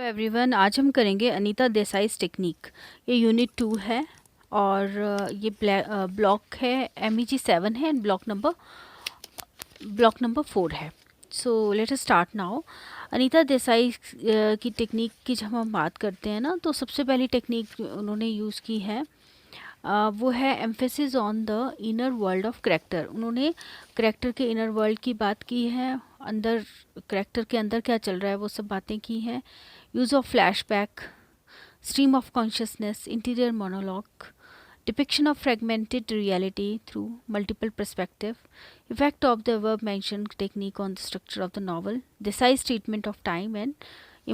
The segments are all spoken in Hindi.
एवरीवन, आज हम करेंगे अनीता देसाई टेक्निक। ये यूनिट 2 है और ये ब्लॉक है MEG 7 है एंड ब्लॉक नंबर 4 है। So let us start now. Anita Desai की टेक्निक की जब हम बात करते हैं ना, तो सबसे पहली टेक्निक उन्होंने यूज़ की है वो है emphasis on the inner world of character. उन्होंने करैक्टर के इनर वर्ल्ड की बात की है, अंदर करैक्टर के अंदर क्या चल रहा है वो सब बातें की हैं। Use of flashback, stream of consciousness, interior monologue, depiction of fragmented reality through multiple perspective, effect of the above mentioned technique on the structure of the novel, Desai's treatment of time and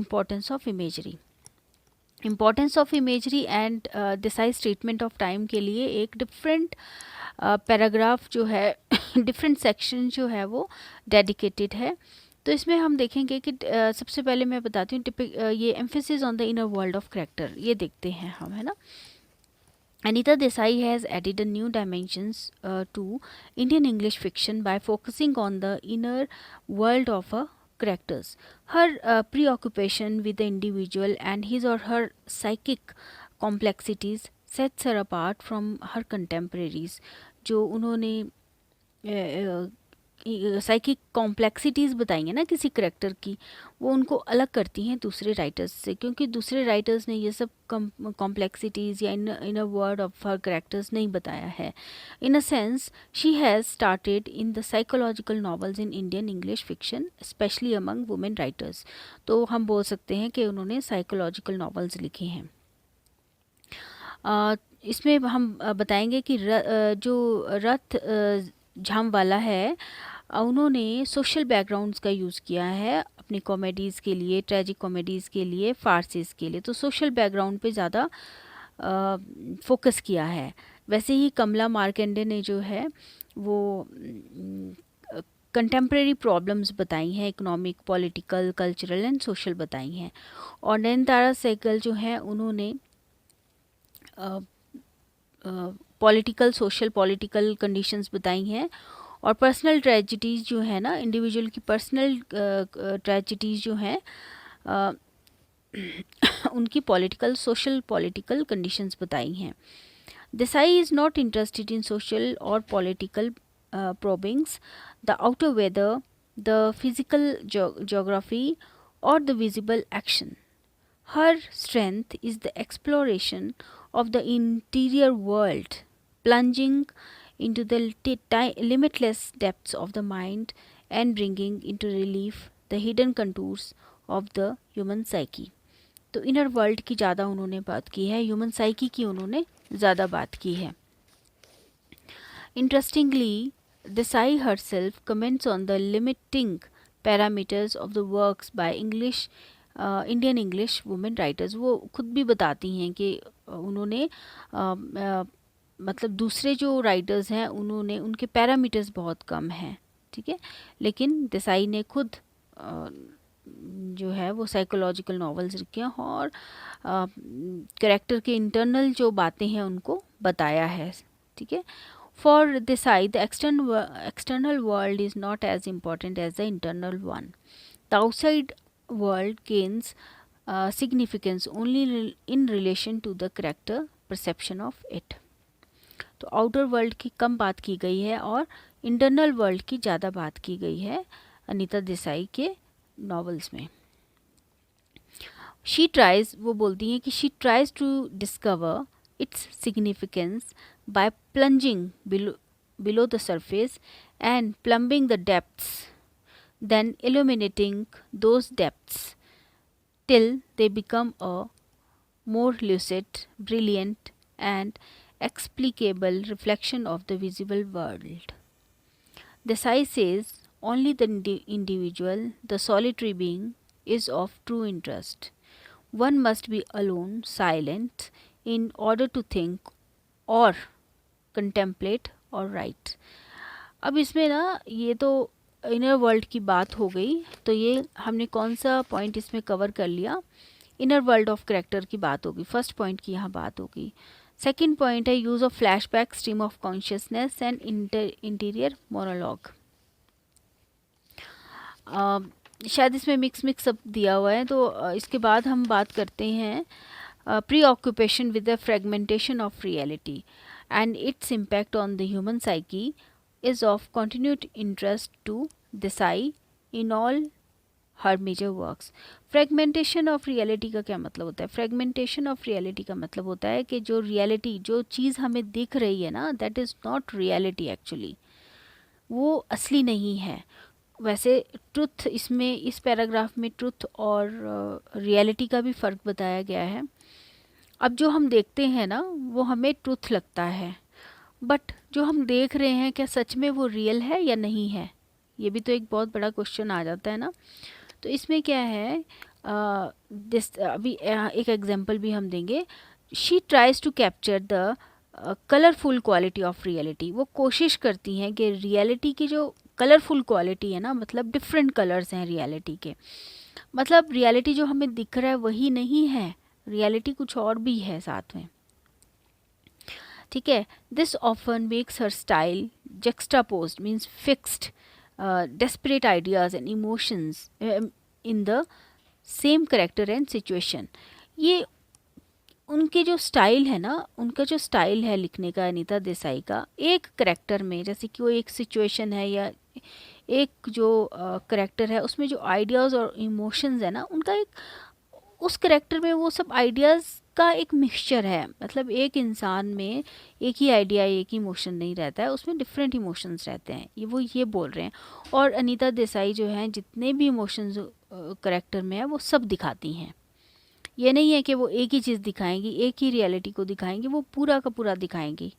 importance of imagery. Importance of imagery and decisive treatment of time के लिए एक डिफरेंट पैराग्राफ जो है डिफरेंट सेक्शन जो है वो डेडिकेटेड है। तो इसमें हम देखेंगे कि सबसे पहले मैं बताती हूँ ये emphasis on the inner world of character, ये देखते हैं हम, है ना। Anita Desai has added a new dimensions to Indian English fiction by focusing on the inner world of a characters. Her preoccupation with the individual and his or her psychic complexities sets her apart from her contemporaries. जो उन्होंने साइकिक कॉम्प्लेक्सिटीज़ बताई हैं ना किसी करेक्टर की, वो उनको अलग करती हैं दूसरे राइटर्स से, क्योंकि दूसरे राइटर्स ने ये सब कॉम्प्लेक्सिटीज़ या in a world of her characters नहीं बताया है। In a sense she has started in the psychological novels in Indian English fiction specially among women writers. तो हम बोल सकते हैं कि उन्होंने साइकोलॉजिकल नॉवेल्स लिखे हैं। इसमें हम बताएंगे कि जो रथ झामवाला है, उन्होंने सोशल बैकग्राउंड्स का यूज़ किया है अपनी कॉमेडीज़ के लिए, ट्रेजिक कॉमेडीज़ के लिए, फार्सेस के लिए। तो सोशल बैकग्राउंड पे ज़्यादा फोकस किया है। वैसे ही कमला मार्केंडे ने जो है वो कंटेम्प्रेरी प्रॉब्लम्स बताई हैं, economic, political, cultural and social बताई हैं। और नयनतारा सहगल जो हैं उन्होंने पॉलिटिकल कंडीशंस बताई हैं। और पर्सनल ट्रेजिडीज़ जो है ना, इंडिविजुअल की पर्सनल ट्रेजिडीज़ जो हैं उनकी सोशल पॉलिटिकल कंडीशंस बताई हैं। Desai is not interested in social और political probings, the outer weather, the physical geography, or the visible action. Her strength is the exploration of the interior world, plunging into the limitless depths of the mind and bringing into relief the hidden contours of the human psyche. तो इनर वर्ल्ड की ज़्यादा उन्होंने बात की है, ह्यूमन साइकी की उन्होंने ज़्यादा बात की है। Interestingly, Desai herself comments on the limiting parameters of the works by Indian English women writers. वो खुद भी बताती हैं कि उन्होंने मतलब दूसरे जो राइटर्स हैं उन्होंने उनके पैरामीटर्स बहुत कम हैं, ठीक है, लेकिन देसाई ने खुद जो है वो साइकोलॉजिकल नॉवेल्स लिखे हैं और कैरेक्टर के इंटरनल जो बातें हैं उनको बताया है, ठीक है। For Desai, the external world is not as important as the internal one. The outside world gains significance only in relation to the character perception of it. तो आउटर वर्ल्ड की कम बात की गई है और इंटरनल वर्ल्ड की ज़्यादा बात की गई है अनीता देसाई के नॉवेल्स में। वो बोलती हैं कि she tries to discover its significance by plunging below the surface and plumbing the depths, then illuminating those depths till they become a more lucid, brilliant and explicable reflection of the visible world. Desai says only the individual, the solitary being, is of true interest. One must be alone, silent, in order to think or contemplate or write. अब इसमें ना ये तो इनर वर्ल्ड की बात हो गई, तो ये हमने कौन सा पॉइंट इसमें कवर कर लिया, इनर वर्ल्ड ऑफ करैक्टर की बात होगी, फर्स्ट पॉइंट की यहाँ बात होगी। सेकंड पॉइंट है use of flashback, stream of consciousness and interior monologue. शायद इसमें मिक्स अप दिया हुआ है। तो इसके बाद हम बात करते हैं preoccupation with the fragmentation of reality and its impact on the human psyche is of continued interest to Desai in all her major works. Fragmentation of reality का क्या मतलब होता है? फ्रेगमेंटेशन ऑफ रियलिटी का मतलब होता है कि जो रियलिटी, जो चीज़ हमें दिख रही है ना, that is not reality actually, वो असली नहीं है। वैसे ट्रुथ, इसमें इस पैराग्राफ में ट्रुथ और रियलिटी का भी फ़र्क बताया गया है। अब जो हम देखते हैं ना, वो हमें ट्रुथ लगता है, बट जो हम देख रहे हैं क्या सच में वो रियल है या नहीं है? ये भी तो एक बहुत बड़ा क्वेश्चन आ जाता है ना। तो इसमें क्या है, अभी एक एग्जांपल भी हम देंगे। She tries to capture the colourful quality of reality. वो कोशिश करती हैं कि रियलिटी की जो कलरफुल क्वालिटी है ना, मतलब डिफरेंट कलर्स हैं रियलिटी के, मतलब रियलिटी जो हमें दिख रहा है वही नहीं है, रियलिटी कुछ और भी है साथ में। ठीक है, this often makes her style juxtaposed means fixed desperate ideas and emotions in the same character and situation। ये उनके जो स्टाइल है ना, उनका जो स्टाइल है लिखने का, अनीता देसाई का, एक करेक्टर में, जैसे कि वो एक सिचुएशन है या एक जो करेक्टर है, उसमें जो आइडियाज़ और इमोशंस है ना, उनका एक, उस करेक्टर में वो सब आइडियाज़ का एक मिक्सचर है। मतलब एक इंसान में एक ही आइडिया, एक ही इमोशन नहीं रहता है, उसमें डिफरेंट इमोशंस रहते हैं, वो ये बोल रहे हैं। और अनीता देसाई जो हैं, जितने भी इमोशंस करेक्टर में है वो सब दिखाती हैं। ये नहीं है कि वो एक ही चीज़ दिखाएंगी, एक ही रियलिटी को दिखाएंगी, वो पूरा का पूरा दिखाएंगी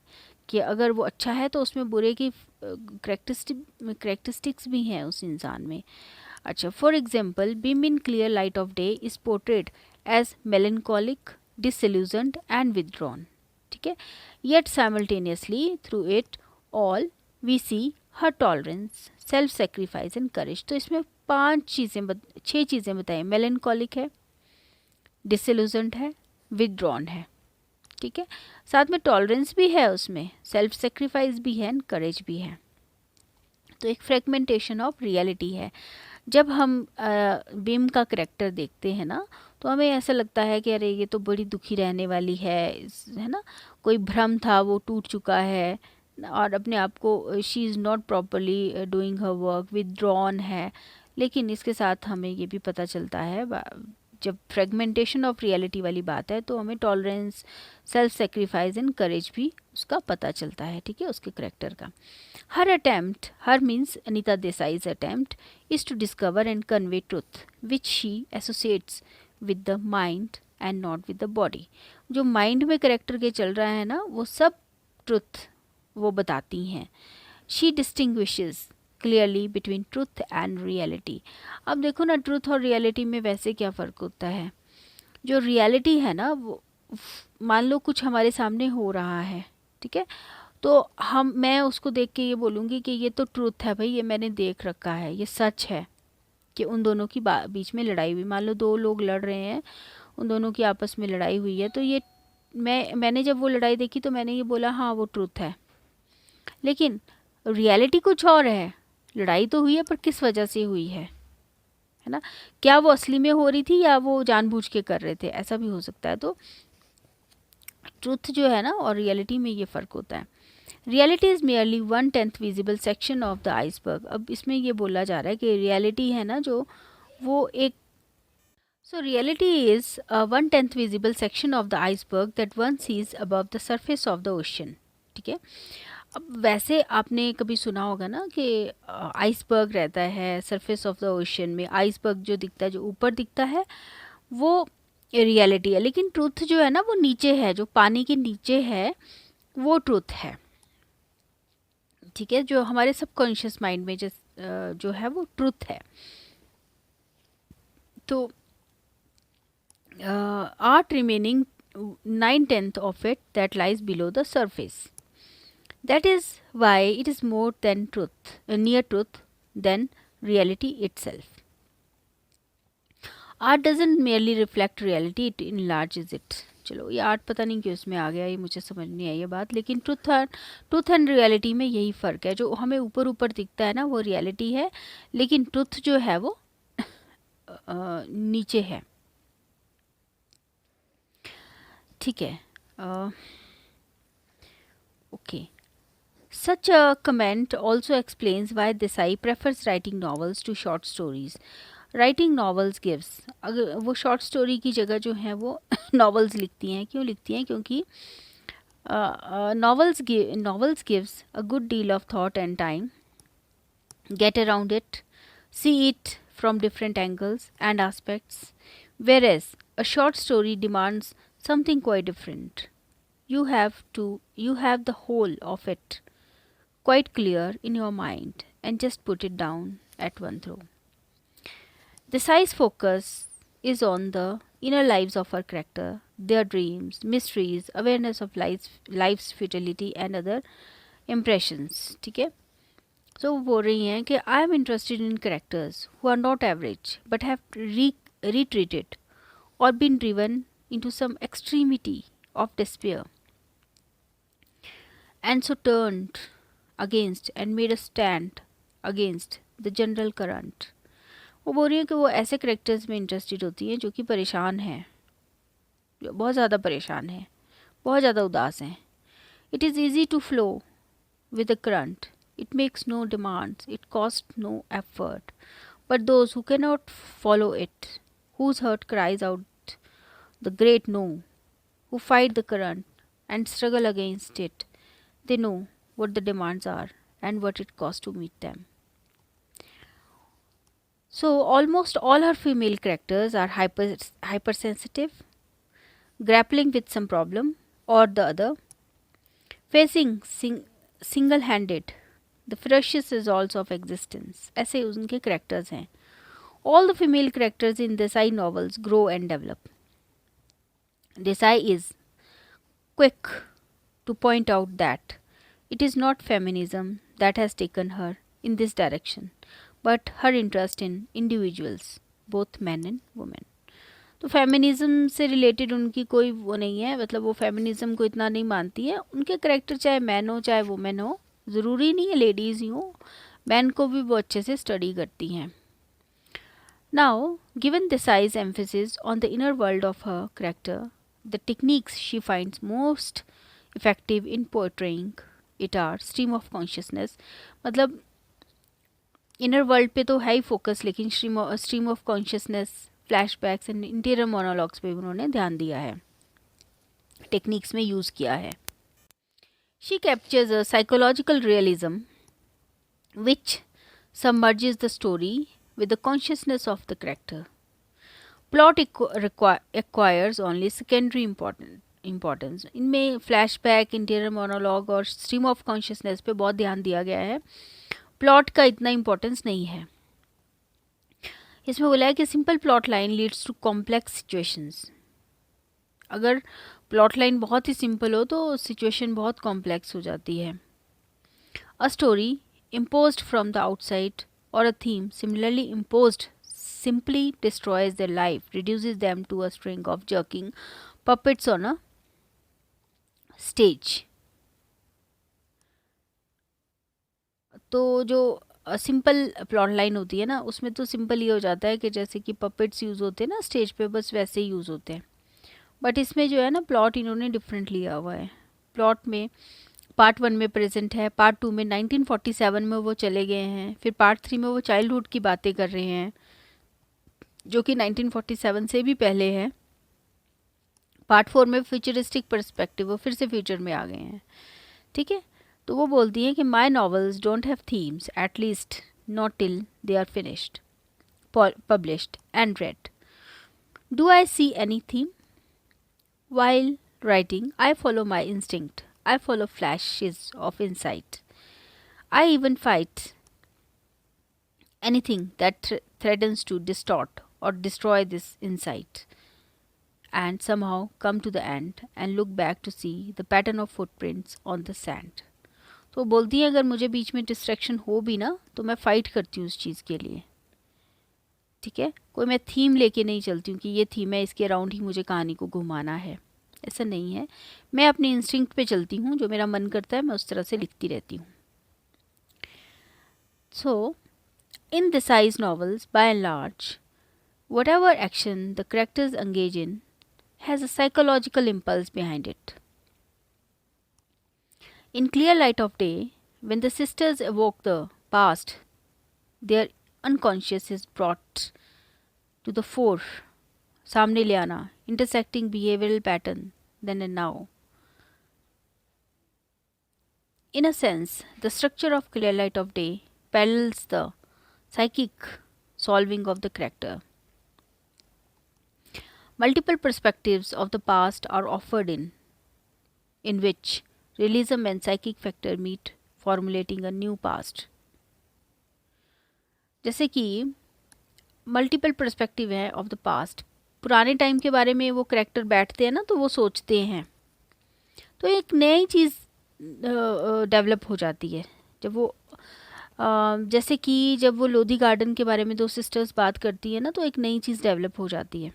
कि अगर वो अच्छा है तो उसमें बुरे की करेक्टरिस्टिक्स भी हैं उस इंसान में। अच्छा, for example, Bim in clear light of day is portrayed as melancholic, disillusioned and withdrawn. ठीक है, yet simultaneously through it all we see her tolerance, self sacrifice and courage. तो इसमें 6 चीज़ें बताई। मेलेंकोलिक है, डिसल्यूजनड है, विदड्रॉन है, ठीक है, साथ में टॉलरेंस भी है, उसमें सेल्फ सेक्रीफाइस भी है एंड करेज भी है। तो एक फ्रेगमेंटेशन ऑफ रियलिटी है। जब हम बीम का करेक्टर देखते हैं ना, तो हमें ऐसा लगता है कि अरे ये तो बड़ी दुखी रहने वाली है ना, कोई भ्रम था वो टूट चुका है, और अपने आप को she is not properly doing her work, withdrawn है। लेकिन इसके साथ हमें ये भी पता चलता है, जब फ्रेगमेंटेशन ऑफ रियलिटी वाली बात है, तो हमें टॉलरेंस, सेल्फ सेक्रीफाइस एंड करेज भी उसका पता चलता है। ठीक है, उसके करेक्टर का। हर अटैम्प्ट, हर means Anita Desai's attempt is to discover and convey truth which she associates with the mind and not with the body। जो माइंड में करेक्टर के चल रहा है ना, वो सब ट्रुथ वो बताती हैं। She distinguishes clearly between truth and reality. अब देखो ना, ट्रुथ और रियलिटी में वैसे क्या फ़र्क होता है। जो रियलिटी है ना, वो मान लो कुछ हमारे सामने हो रहा है, ठीक है, तो मैं उसको देख के ये बोलूँगी कि ये तो ट्रूथ है भाई, ये मैंने देख रखा है, ये सच है कि उन दोनों की बीच में लड़ाई हुई। मान लो 2 लोग लड़ रहे हैं, उन दोनों की आपस में लड़ाई हुई है, तो ये मैंने जब वो लड़ाई देखी तो मैंने ये बोला हाँ वो ट्रूथ है। लेकिन रियलिटी कुछ और है, लड़ाई तो हुई है पर किस वजह से हुई है ना, क्या वो असली में हो रही थी या वो जानबूझ के कर रहे थे, ऐसा भी हो सकता है। तो ट्रूथ जो है ना और रियलिटी में ये फ़र्क होता है। Reality is merely 1/10 visible section of the iceberg. अब इसमें ये बोला जा रहा है कि रियलिटी है ना जो, वो एक, so reality is 1/10 visible section of the iceberg that one seize above the surface of the ocean. ठीक है, अब वैसे आपने कभी सुना होगा ना कि आइसबर्ग रहता है सरफेस ऑफ द ओशन में, आइसबर्ग जो दिखता है, जो ऊपर दिखता है, वो रियलिटी है। लेकिन ट्रूथ जो है ना, वो नीचे है, जो पानी के नीचे है, वो ट्रूथ है। ठीक है, जो हमारे सबकॉन्शियस माइंड में जो है वो ट्रूथ है। तो art remaining 9/10 of it that lies below the surface, that is why it is more than truth, near truth than reality itself. Art doesn't merely reflect reality, it enlarges it. चलो, ये आर्ट पता नहीं क्यों इसमें आ गया, ये मुझे समझ नहीं आई ये बात। लेकिन ट्रूथ एंड रियलिटी में यही फ़र्क है। जो हमें ऊपर ऊपर दिखता है ना, वो रियलिटी है, लेकिन ट्रूथ जो है वो नीचे है, ठीक है। Okay, such a comment also explains why Desai prefers writing novels to short stories. Writing novels gives, अगर वो short story की जगह जो है वो novels लिखती हैं, क्यों लिखती हैं? क्योंकि novels gives a good deal of thought and time, get around it, see it from different angles and aspects, whereas a short story demands something quite different. You have the whole of it quite clear in your mind and just put it down at one throw. The size focus is on the inner lives of our character, their dreams, mysteries, awareness of life's futility and other impressions. ठीक है, so वो बोल रही हैं कि I am interested in characters who are not average but have retreated or been driven into some extremity of despair and so turned against and made a stand against the general current. वो बोल रही है कि वो ऐसे करेक्टर्स में इंटरेस्टेड होती हैं जो कि परेशान हैं, जो बहुत ज़्यादा परेशान हैं, बहुत ज़्यादा उदास हैं. It is easy to flow with the current. It makes no demands, it costs no effort. But those who cannot follow it, whose heart cries out the great no, who fight the current and struggle against it, they know what the demands are and what it costs to meet them. So almost all her female characters are hypersensitive, grappling with some problem or the other, facing single-handed the ferocious results of existence. ऐसे उनके characters हैं. All the female characters in Desai novels grow and develop. Desai is quick to point out that it is not feminism that has taken her in this direction, but her interest in individuals, both men and women. तो फेमिनिज़म से रिलेटेड उनकी कोई वो नहीं है, मतलब वो फेमिनिज़म को इतना नहीं मानती है. उनके करेक्टर चाहे मैन हो चाहे वुमेन हो, ज़रूरी नहीं है लेडीज़ ही हो, मैन को भी वो अच्छे से स्टडी करती हैं. Now given Desai's emphasis on the inner world of her character, the techniques she finds most effective in portraying it are stream of consciousness. मतलब इनर वर्ल्ड पे तो है ही फोकस, लेकिन stream of consciousness, flashbacks and interior monologues पे भी उन्होंने ध्यान दिया है, टेक्निक्स में यूज़ किया है. She captures a psychological realism which submerges the story with the consciousness of the character. Plot acquires only secondary importance. इनमें फ्लैशबैक, इंटीरियर मोनोलॉग और स्ट्रीम ऑफ कॉन्शियसनेस पे बहुत ध्यान दिया गया है. प्लॉट का इतना इम्पोर्टेंस नहीं है. इसमें बोला है कि simple plot line leads to complex situations. अगर प्लॉट लाइन बहुत ही सिंपल हो तो सिचुएशन बहुत कॉम्प्लेक्स हो जाती है. A story imposed from the outside or a theme similarly imposed simply destroys their life, reduces them to a string of jerking puppets on a stage. तो जो सिंपल प्लॉट लाइन होती है ना, उसमें तो सिंपल ये हो जाता है कि जैसे कि पपेट्स यूज़ होते हैं ना स्टेज पे, बस वैसे ही यूज़ होते हैं. बट इसमें जो है ना प्लॉट इन्होंने डिफरेंट लिया हुआ है. प्लॉट में पार्ट 1 में प्रेजेंट है, पार्ट 2 में 1947 में वो चले गए हैं, फिर पार्ट 3 में वो चाइल्डहुड की बातें कर रहे हैं जो कि 1947 से भी पहले है. पार्ट 4 में फ्यूचरिस्टिक पर्सपेक्टिव, वो फिर से फ्यूचर में आ गए हैं. ठीक है, तो वो बोलती हैं कि my novels don't have themes, at least not till they are finished, published and read. Do I see any theme? While writing, I follow my instinct. I follow flashes of insight. I even fight anything that threatens to distort or destroy this insight, and somehow come to the end and look back to see the pattern of footprints on the sand. तो बोलती है अगर मुझे बीच में डिस्ट्रैक्शन हो भी ना तो मैं फ़ाइट करती हूँ उस चीज़ के लिए. ठीक है, कोई मैं थीम लेके नहीं चलती हूँ कि ये थीम है, इसके अराउंड ही मुझे कहानी को घुमाना है, ऐसा नहीं है. मैं अपने इंस्टिंक्ट पे चलती हूँ, जो मेरा मन करता है मैं उस तरह से लिखती रहती हूँ. सो इन Desai's novels by and large Whatever action the characters engage in has a psychological impulse behind it. In clear light of day, when the sisters evoke the past, their unconscious is brought to the fore, सामने ले आना, intersecting behavioral pattern then and now. In a sense, the structure of clear light of day parallels the psychic solving of the character. Multiple perspectives of the past are offered in which realism and psychic factor meet, formulating a new past. जैसे कि मल्टीपल पर्सपेक्टिव है ऑफ द पास्ट, पुराने टाइम के बारे में वो करेक्टर बैठते हैं ना तो वो सोचते हैं, तो एक नई चीज़ डेवलप हो जाती है जब वो जैसे कि जब वो लोधी गार्डन के बारे में दो सिस्टर्स बात करती है ना तो एक नई चीज़ डेवलप हो जाती है,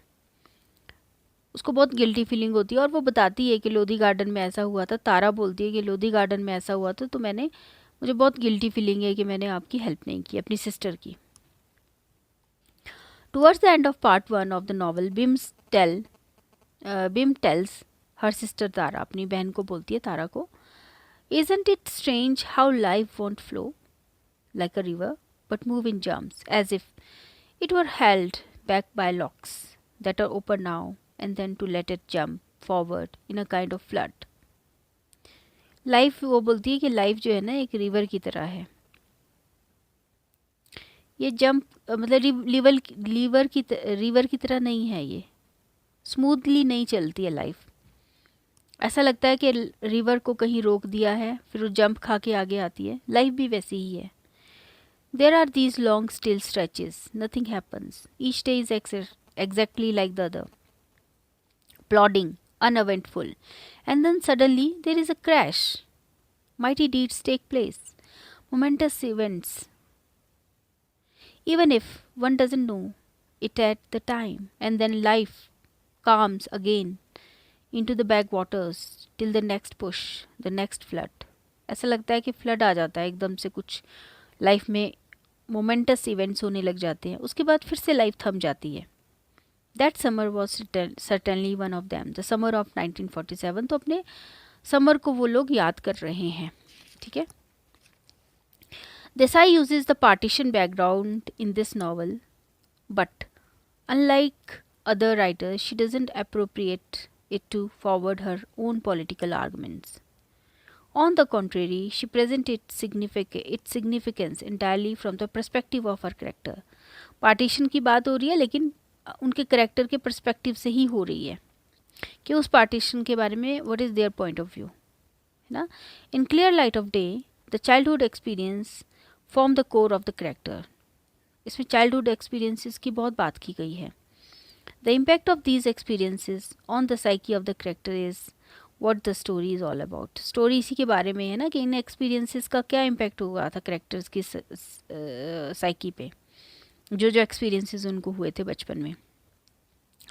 उसको बहुत गिल्टी फीलिंग होती है और वो बताती है कि लोधी गार्डन में ऐसा हुआ था, तारा बोलती है कि लोधी गार्डन में ऐसा हुआ था तो मुझे बहुत गिल्टी फीलिंग है कि मैंने आपकी हेल्प नहीं की, अपनी सिस्टर की. Towards the end of part 1 of the novel, Bim tells her sister Tara, अपनी बहन को बोलती है तारा को, isn't it strange how life won't flow like a river but move in jumps as if it were held back by locks that are open now and then to let it jump forward in a kind of flood. Life, वो बोलती है कि लाइफ जो है ना एक रिवर की तरह है, ये जंप मतलब रिवर की तरह नहीं है, ये स्मूथली नहीं चलती है लाइफ. ऐसा लगता है कि रिवर को कहीं रोक दिया है फिर वो जंप खा के आगे आती है. लाइफ भी वैसी ही है. There are these long still stretches, nothing happens, each day is exactly like the other, plodding, uneventful, and then suddenly there is a crash. Mighty deeds take place, momentous events, even if one doesn't know it at the time, and then life calms again into the backwaters till the next push, the next flood. ऐसा लगता है कि फ्लड आ जाता है एकदम से, कुछ लाइफ में मोमेंटस इवेंट्स होने लग जाते हैं, उसके बाद फिर से लाइफ थम जाती है. That summer was certainly one of them, the summer of 1947. तो अपने समर को वो लोग याद कर रहे हैं. ठीक है. Desai uses the partition background in this novel, but unlike other writers, she doesn't appropriate it to forward her own political arguments. On the contrary, she presents its significance entirely from the perspective of her character. Partition की बात हो रही है लेकिन उनके करेक्टर के पर्सपेक्टिव से ही हो रही है कि उस पार्टीशन के बारे में what is their point of view, है ना. In clear light of day, the childhood experience form the core of the character. इसमें चाइल्डहुड एक्सपीरियंसेस की बहुत बात की गई है. The impact of these experiences on the psyche of the character is what the story is all about. Story इसी के बारे में है ना कि इन एक्सपीरियंसेस का क्या इम्पैक्ट हुआ था करेक्टर्स की साइकी पे, जो एक्सपीरियंसेस उनको हुए थे बचपन में.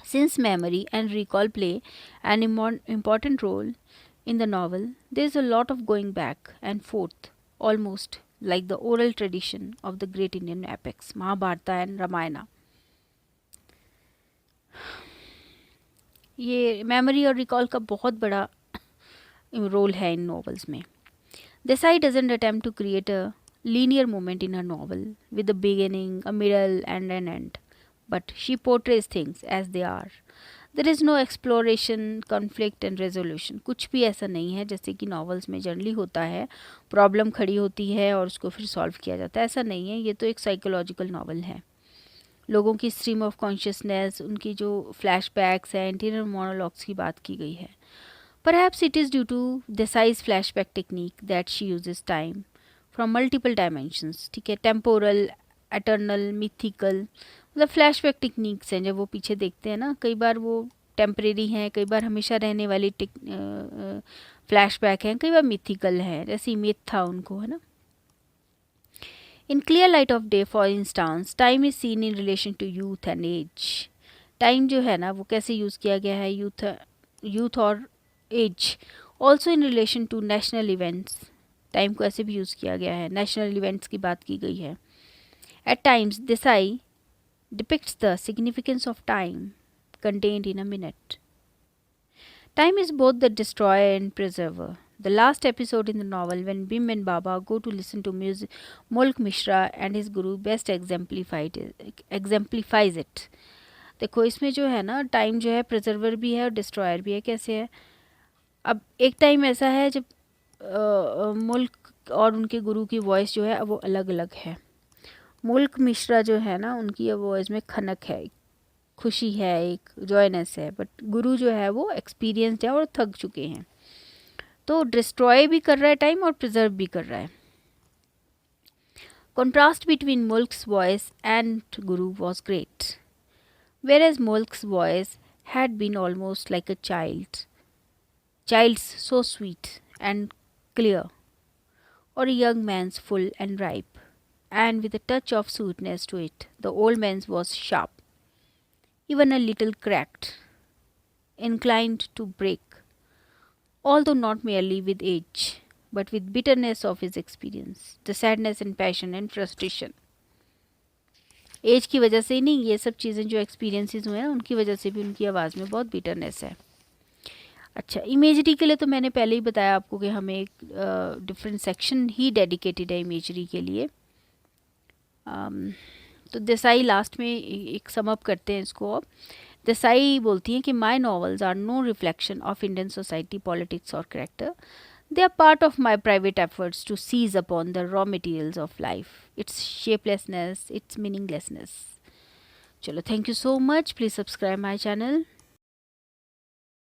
Since memory and recall play an important role in the novel, there is a lot of going back and forth, almost like the oral tradition of the great Indian epics, Mahabharata and Ramayana. ये मेमोरी और रिकॉल का बहुत बड़ा रोल है इन नॉवेल्स में. Desai doesn't attempt to create a linear moment in her novel with a beginning, a middle and an end, but she portrays things as they are. There is no exploration, conflict and resolution. कुछ भी ऐसा नहीं है जैसे कि नॉवेल्स में जनरली होता है, प्रॉब्लम खड़ी होती है और उसको फिर सॉल्व किया जाता है. ऐसा नहीं है. ये तो एक साइकोलॉजिकल नॉवल है. लोगों की स्ट्रीम ऑफ कॉन्शियसनेस, उनकी जो फ्लैशबैक्स है, इंटीरियर मोनोलॉग्स की बात की गई है. Perhaps it is due to Desai's flashback technique that she uses time from multiple dimensions. ठीक है. टेम्पोरल, एटर्नल, मिथिकल, मतलब फ्लैशबैक टेक्निक्स हैं. जब वो पीछे देखते हैं ना, कई बार वो टेम्परेरी हैं, कई बार हमेशा रहने वाली फ्लैशबैक हैं, कई बार मिथिकल हैं, जैसे मिथ था उनको, है ना. In clear light of Day for instance, time is seen in relation to youth and age. Time जो है ना वो कैसे यूज़ किया गया है, यूथ और age. Also in relation to national events, time को ऐसे भी यूज़ किया गया है, नेशनल इवेंट्स की बात की गई है. At times Desai depicts the significance of time contained in a minute. Time is both the destroyer and preserver. The last episode in the novel, when Bim and Baba go to listen to music, Mulk Mishra and his guru best exemplifies it. देखो इसमें जो है ना, टाइम जो है प्रिजर्वर भी है और डिस्ट्रॉयर भी है. कैसे है? अब एक टाइम ऐसा है जब मुल्क और उनके गुरु की वॉइस जो है वो अलग अलग है. मुल्क मिश्रा जो है ना, उनकी वॉइस में खनक है, खुशी है, एक जॉयनेस है. बट गुरु जो है वो एक्सपीरियंसड है और थक चुके हैं. तो डिस्ट्रॉय भी कर रहा है टाइम और प्रिजर्व भी कर रहा है. Contrast between मुल्क्स voice and Guru was great. Whereas Mulk's voice had been almost like a child's so sweet and clear, or a young man's full and ripe, and with a touch of sweetness to it. The old man's was sharp, even a little cracked, inclined to break, although not merely with age, but with bitterness of his experience, the sadness and passion and frustration. Age की वजह से ही नहीं, ये सब चीज़ें जो एक्सपीरियंसेस हुए हैं उनकी वजह से भी उनकी आवाज़ में बहुत बिटरनेस है. अच्छा, इमेजरी के लिए तो मैंने पहले ही बताया आपको कि हमें एक डिफरेंट सेक्शन ही डेडिकेटेड है इमेजरी के लिए. तो देसाई लास्ट में एक समअप करते हैं इसको. अब देसाई बोलती हैं कि my novels are no reflection of Indian society, politics और character. They are part of my private efforts to seize upon the raw materials of life, its shapelessness, its meaninglessness. Chalo, thank you so much. Please subscribe my channel.